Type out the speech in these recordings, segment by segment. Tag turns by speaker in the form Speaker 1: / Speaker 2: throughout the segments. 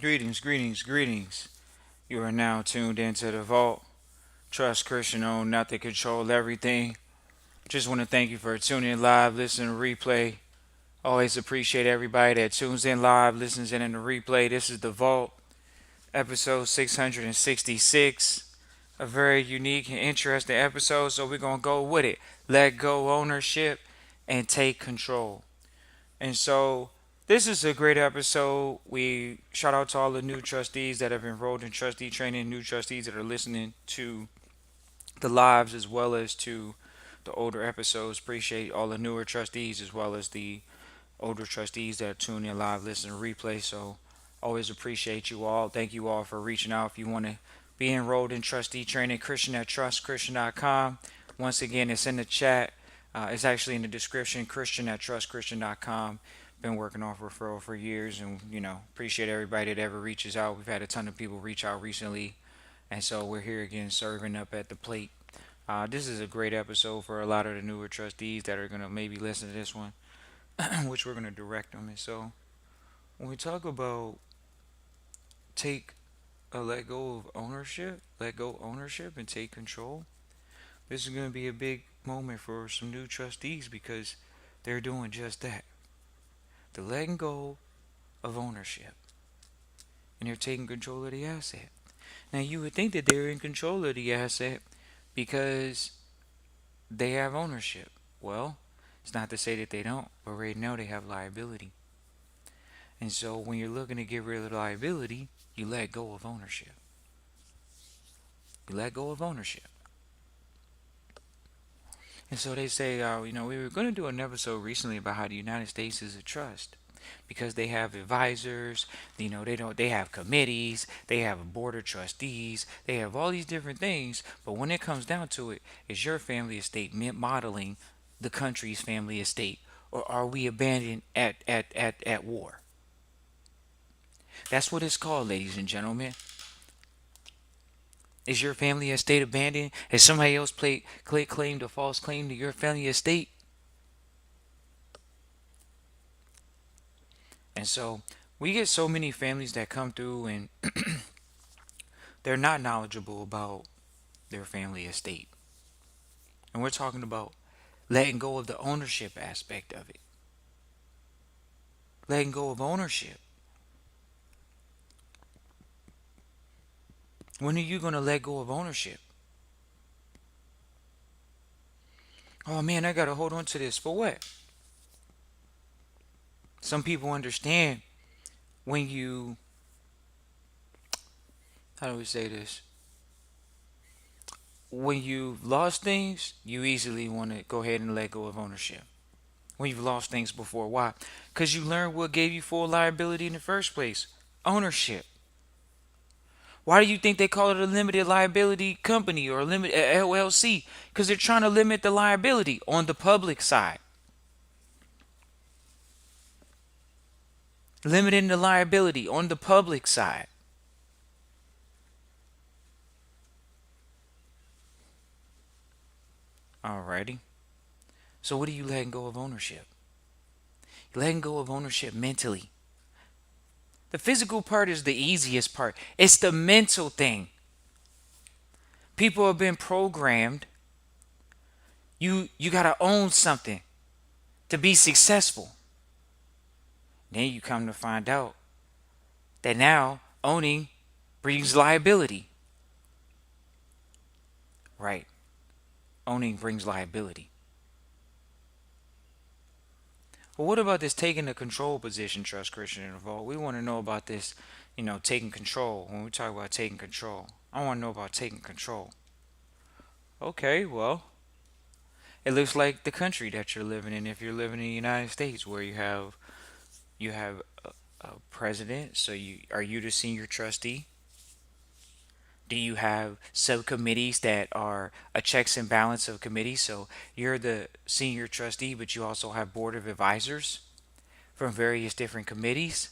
Speaker 1: Greetings, greetings, greetings. You are now tuned into the vault. Trust Christian own, not to control everything. Just want to thank you for tuning in live, listening to replay. Always appreciate everybody that tunes in live, listens in the replay. This is the vault, episode 666. A very unique and interesting episode, so we're going to go with it. Let go ownership and take control. And so this is a great episode. We shout out to all the new trustees that have enrolled in trustee training, new trustees that are listening to the lives as well as to the older episodes. Appreciate all the newer trustees as well as the older trustees that tune in live, listen to replay. So always appreciate you all. Thank you all for reaching out. If you want to be enrolled in trustee training, Christian at trustchristian.com. Once again, it's in the chat. It's actually in the description, Christian at trustchristian.com. Been working off referral for years, and appreciate everybody that ever reaches out. We've had a ton of people reach out recently, and so we're here again serving up at the plate. This is a great episode for a lot of the newer trustees that are gonna maybe listen to this one, which we're gonna direct them. And so when we talk about take let go of ownership, let go ownership and take control, this is gonna be a big moment for some new trustees because they're doing just that. They're letting go of ownership and they're taking control of the asset. Now you would think that they're in control of the asset because they have ownership. Well, it's not to say that they don't, but right now they have liability. And so when you're looking to get rid of liability, you let go of ownership. You let go of ownership. And so they say, we were going to do an episode recently about how the United States is a trust because they have advisors, they have committees, they have a board of trustees, they have all these different things. But when it comes down to it, is your family estate modeling the country's family estate, or are we abandoned at war? That's what it's called, ladies and gentlemen. Is your family estate abandoned? Has somebody else claimed a false claim to your family estate? And so we get so many families that come through and they're not knowledgeable about their family estate. And we're talking about letting go of the ownership aspect of it. Letting go of ownership. When are you going to let go of ownership? Oh man, I got to hold on to this. For what? Some people understand when you, how do we say this? When you've lost things, you easily want to go ahead and let go of ownership. When you've lost things before. Why? Because you learned what gave you full liability in the first place: ownership. Why do you think they call it a limited liability company or a limited LLC? Because they're trying to limit the liability on the public side. Limiting the liability on the public side. Alrighty. So what are you letting go of ownership? You're letting go of ownership mentally. The physical part is the easiest part. It's the mental thing. People have been programmed. You gotta own something to be successful. Then you come to find out that now owning brings liability. Right. Owning brings liability. Well, what about this taking the control position, Trust Christian and Vault? We want to know about this, taking control. When we talk about taking control, I want to know about taking control. Okay, well, it looks like the country that you're living in. If you're living in the United States, where you have a president, so are you the senior trustee? Do you have subcommittees that are a checks and balance of committees? So you're the senior trustee, but you also have board of advisors from various different committees.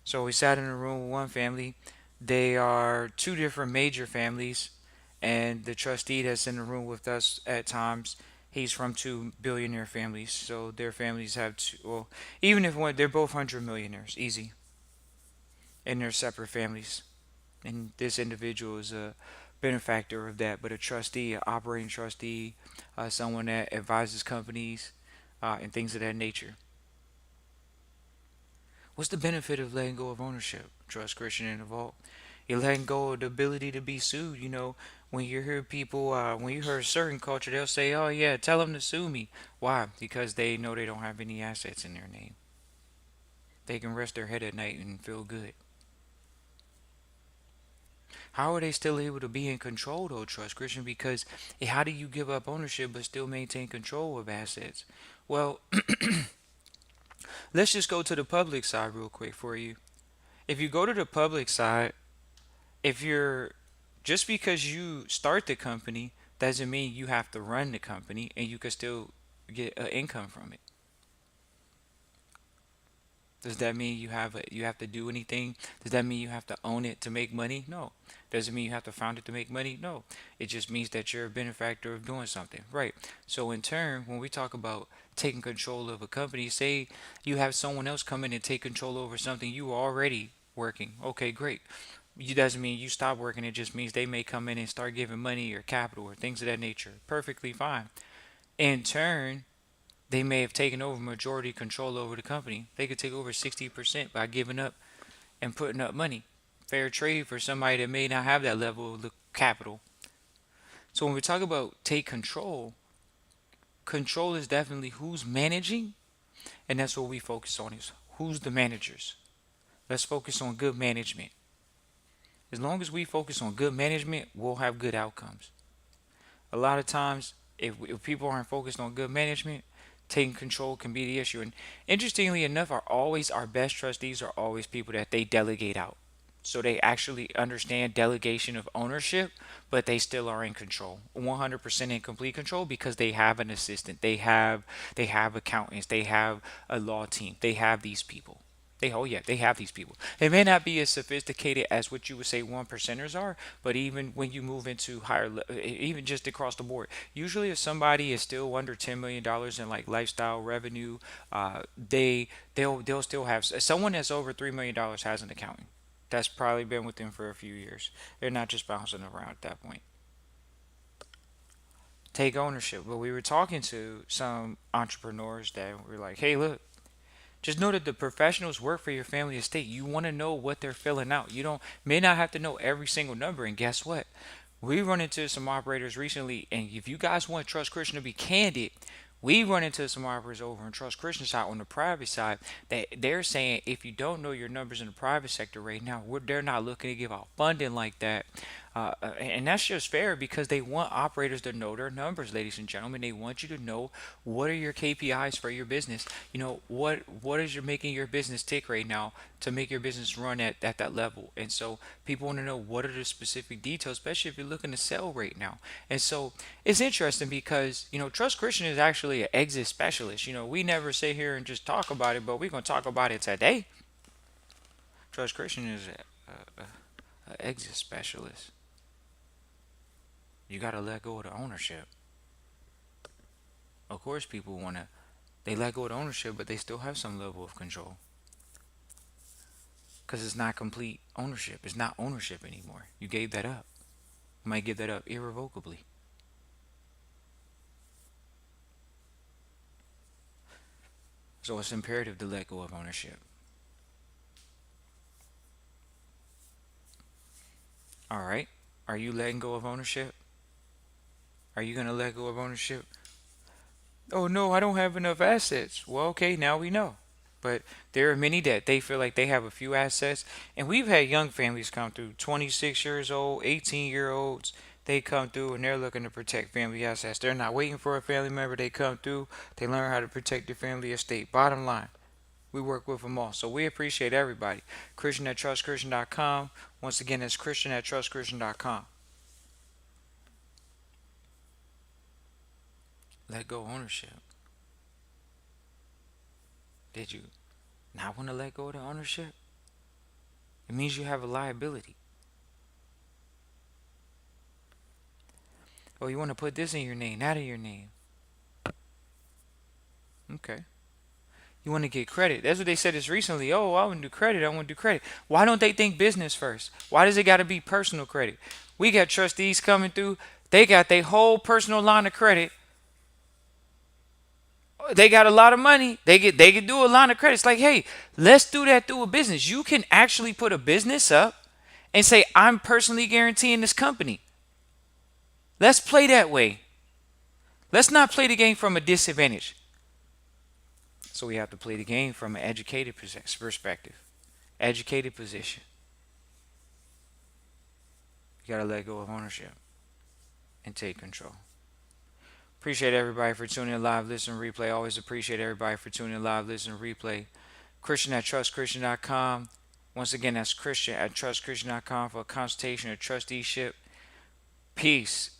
Speaker 1: So we sat in a room with one family. They are two different major families, and the trustee that's in the room with us at times, He's from two billionaire families, so their families have two. Well, even if one, they're both 100 millionaires, easy, and they're separate families. And this individual is a benefactor of that, but a trustee, an operating trustee, someone that advises companies, and things of that nature. What's the benefit of letting go of ownership? Trust Christian in the vault. You're letting go of the ability to be sued. When you hear people, when you hear a certain culture, they'll say, "Oh yeah, tell them to sue me." Why? Because they know they don't have any assets in their name. They can rest their head at night and feel good. How are they still able to be in control though, Trust Christian? Because how do you give up ownership but still maintain control of assets? Well, let's just go to the public side real quick for you. If you go to the public side, if you're just because you start the company doesn't mean you have to run the company and you can still get an income from it. Does that mean you have to do anything? Does that mean you have to own it to make money? No. Does it mean you have to found it to make money? No. It just means that you're a benefactor of doing something. Right. So in turn, when we talk about taking control of a company, say you have someone else come in and take control over something you were already working. Okay, great. It doesn't mean you stop working. It just means they may come in and start giving money or capital or things of that nature. Perfectly fine. In turn, they may have taken over majority control over the company. They could take over 60% by giving up and putting up money. Fair trade for somebody that may not have that level of the capital. So when we talk about take control, control is definitely who's managing, and that's what we focus on is who's the managers. Let's focus on good management. As long as we focus on good management, we'll have good outcomes. A lot of times, if people aren't focused on good management, taking control can be the issue. And interestingly enough, our best trustees are always people that they delegate out. So they actually understand delegation of ownership, but they still are in control, 100% in complete control because they have an assistant, they have accountants, they have a law team, they have these people. They have these people. They may not be as sophisticated as what you would say one percenters are, but even when you move into even just across the board, usually if somebody is still under $10 million in like lifestyle revenue, they'll still have someone that's over $3 million has an accountant. That's probably been with them for a few years. They're not just bouncing around at that point. Take ownership. But we were talking to some entrepreneurs that were like, "Hey, look, just know that the professionals work for your family estate. You want to know what they're filling out. You don't may not have to know every single number. And guess what? We run into some operators recently, and if you guys want Trust Christian to be candid, we run into some operators over in Trust Christian side on the private side that they're saying if you don't know your numbers in the private sector right now, they're not looking to give out funding like that. And that's just fair because they want operators to know their numbers, ladies and gentlemen. They want you to know what are your KPIs for your business. What is your making your business tick right now to make your business run at that level. And so people want to know what are the specific details, especially if you're looking to sell right now. And so it's interesting because Trust Christian is actually an exit specialist. We never sit here and just talk about it, but we're gonna talk about it today. Trust Christian is a exit specialist. You got to let go of the ownership. Of course, people want to, they let go of the ownership, but they still have some level of control because it's not complete ownership. It's not ownership anymore. You gave that up. You might give that up irrevocably. So it's imperative to let go of ownership. All right. Are you letting go of ownership? Are you going to let go of ownership? Oh, no, I don't have enough assets. Well, okay, now we know. But there are many that they feel like they have a few assets. And we've had young families come through, 26 years old, 18-year-olds. They come through and they're looking to protect family assets. They're not waiting for a family member. They come through, they learn how to protect their family estate. Bottom line, we work with them all. So we appreciate everybody. Christian at trustchristian.com. Once again, it's Christian at trustchristian.com. Let go ownership. Did you not want to let go of the ownership? It means you have a liability. Oh, you want to put this in your name, that in your name. Okay. You want to get credit. That's what they said this recently. Oh, I want to do credit. I want to do credit. Why don't they think business first? Why does it got to be personal credit? We got trustees coming through. They got their whole personal line of credit. They got a lot of money. They can do a line of credit. It's like, hey, let's do that through a business. You can actually put a business up and say, I'm personally guaranteeing this company. Let's play that way. Let's not play the game from a disadvantage. So we have to play the game from an educated perspective, educated position. You gotta let go of ownership and take control. Appreciate everybody for tuning in live, listen, replay. Always appreciate everybody for tuning in live, listen, replay. Christian at trustchristian.com. Once again, that's Christian at trustchristian.com for a consultation or trusteeship. Peace.